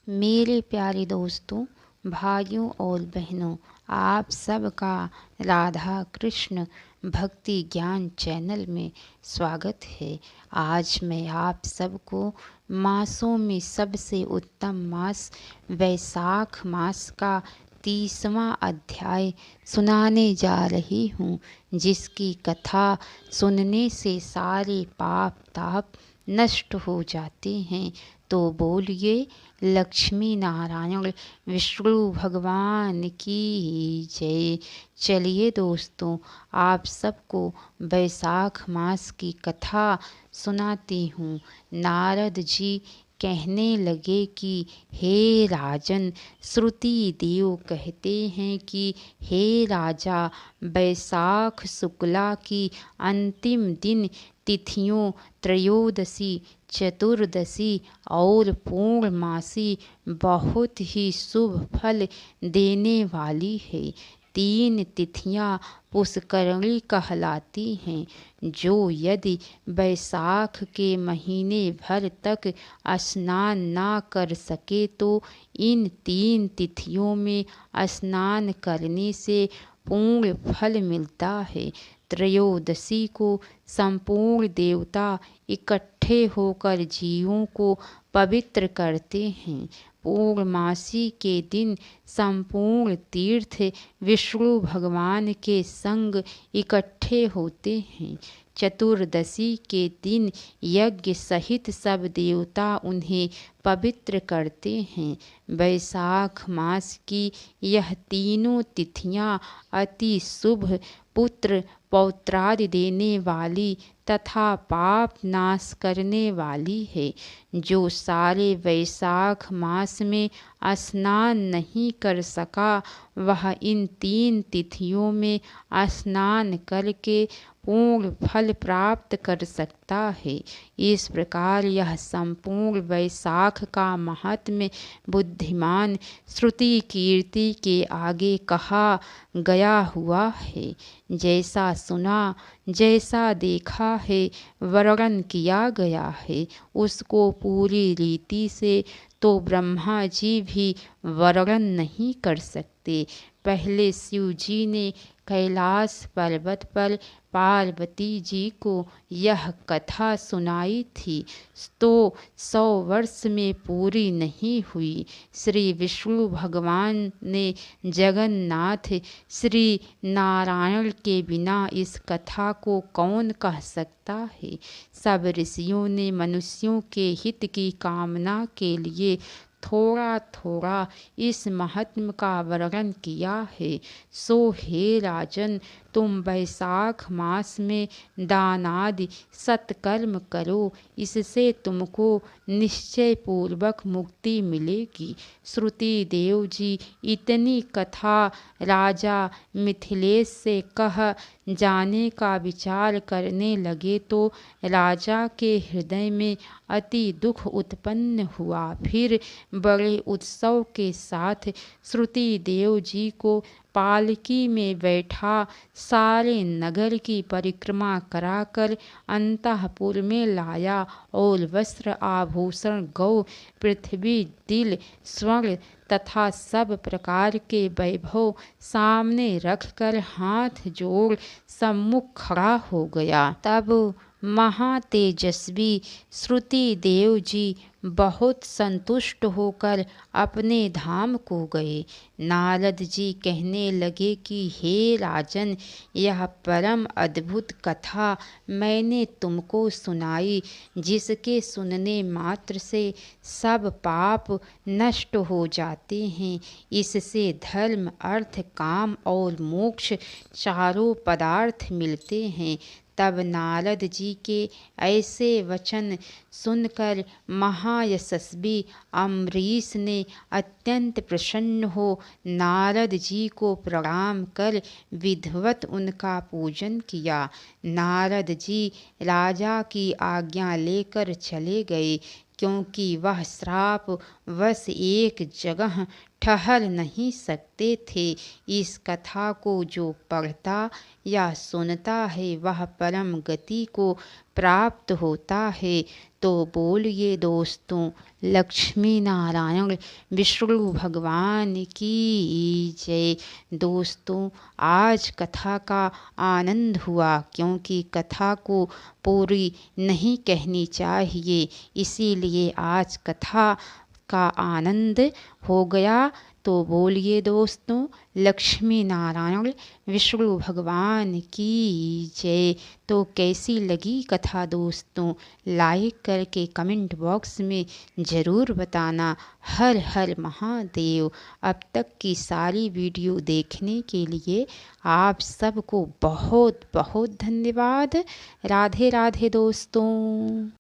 मेरे प्यारे दोस्तों, भाइयों और बहनों, आप सबका राधा कृष्ण भक्ति ज्ञान चैनल में स्वागत है। आज मैं आप सबको मासों में सबसे उत्तम मास वैशाख मास का 30वां अध्याय सुनाने जा रही हूँ, जिसकी कथा सुनने से सारे पाप ताप नष्ट हो जाते हैं। तो बोलिए लक्ष्मी नारायण विष्णु भगवान की जय। चलिए दोस्तों, आप सबको वैशाख मास की कथा सुनाती हूँ। नारद जी कहने लगे कि हे राजन, श्रुति देव कहते हैं कि हे राजा, वैशाख शुक्ला की अंतिम दिन तिथियों त्रयोदशी, चतुर्दशी और पूर्णमासी बहुत ही शुभ फल देने वाली है। 3 तिथियां पुष्करणी कहलाती हैं, जो यदि वैशाख के महीने भर तक स्नान ना कर सके तो इन 3 तिथियों में स्नान करने से पूर्ण फल मिलता है। त्रयोदशी को संपूर्ण देवता इकट्ठे होकर जीवों को पवित्र करते हैं। पूर्णमासी के दिन संपूर्ण तीर्थ विष्णु भगवान के संग इकट्ठे होते हैं। चतुर्दशी के दिन यज्ञ सहित सब देवता उन्हें पवित्र करते हैं। वैशाख मास की यह तीनों तिथियां अति शुभ, पुत्र पौत्रादि देने वाली तथा पाप नाश करने वाली है। जो सारे वैशाख मास में स्नान नहीं कर सका, वह इन 3 तिथियों में स्नान करके पूर्ण फल प्राप्त कर सकता है। इस प्रकार यह संपूर्ण वैशाख का महात्म्य बुद्धिमान श्रुति कीर्ति के आगे कहा गया हुआ है। जैसा सुना, जैसा देखा है, वर्णन किया गया है, उसको पूरी रीति से तो ब्रह्मा जी भी वर्णन नहीं कर सकते। पहले शिव जी ने कैलाश पर्वत पर पार्वती जी को यह कथा सुनाई थी, तो 100 वर्ष में पूरी नहीं हुई। श्री विष्णु भगवान ने जगन्नाथ श्री नारायण के बिना इस कथा को कौन कह सकता है। सब ऋषियों ने मनुष्यों के हित की कामना के लिए थोड़ा थोड़ा इस महात्म का वर्णन किया है। सो हे राजन, तुम वैशाख मास में दानादि सत्कर्म करो, इससे तुमको निश्चय पूर्वक मुक्ति मिलेगी। श्रुति देव जी इतनी कथा राजा मिथिलेश से कह जाने का विचार करने लगे तो राजा के हृदय में अति दुख उत्पन्न हुआ। फिर बड़े उत्सव के साथ श्रुति देव जी को पालकी में बैठा सारे नगर की परिक्रमा कराकर अंतःपुर में लाया और वस्त्र आभूषण गौ पृथ्वी दिल स्वर्ण तथा सब प्रकार के वैभव सामने रखकर हाथ जोड़ सम्मुख खड़ा हो गया। तब महातेजस्वी श्रुति देव जी बहुत संतुष्ट होकर अपने धाम को गए। नारद जी कहने लगे कि हे राजन, यह परम अद्भुत कथा मैंने तुमको सुनाई, जिसके सुनने मात्र से सब पाप नष्ट हो जाते हैं। इससे धर्म अर्थ काम और मोक्ष चारों पदार्थ मिलते हैं। तब नारद जी के ऐसे वचन सुनकर महायशस्वी अम्बरीश ने अत्यंत प्रसन्न हो नारद जी को प्रणाम कर विधिवत उनका पूजन किया। नारद जी राजा की आज्ञा लेकर चले गए, क्योंकि वह श्राप वश एक जगह ठहर नहीं सकते थे। इस कथा को जो पढ़ता या सुनता है वह परम गति को प्राप्त होता है। तो बोलिए दोस्तों, लक्ष्मी नारायण विष्णु भगवान की जय। दोस्तों, आज कथा का आनंद हुआ, क्योंकि कथा को पूरी नहीं कहनी चाहिए, इसीलिए आज कथा का आनंद हो गया। तो बोलिए दोस्तों, लक्ष्मी नारायण विष्णु भगवान की जय। तो कैसी लगी कथा दोस्तों, लाइक करके कमेंट बॉक्स में ज़रूर बताना। हर हर महादेव। अब तक की सारी वीडियो देखने के लिए आप सबको बहुत बहुत धन्यवाद। राधे राधे दोस्तों।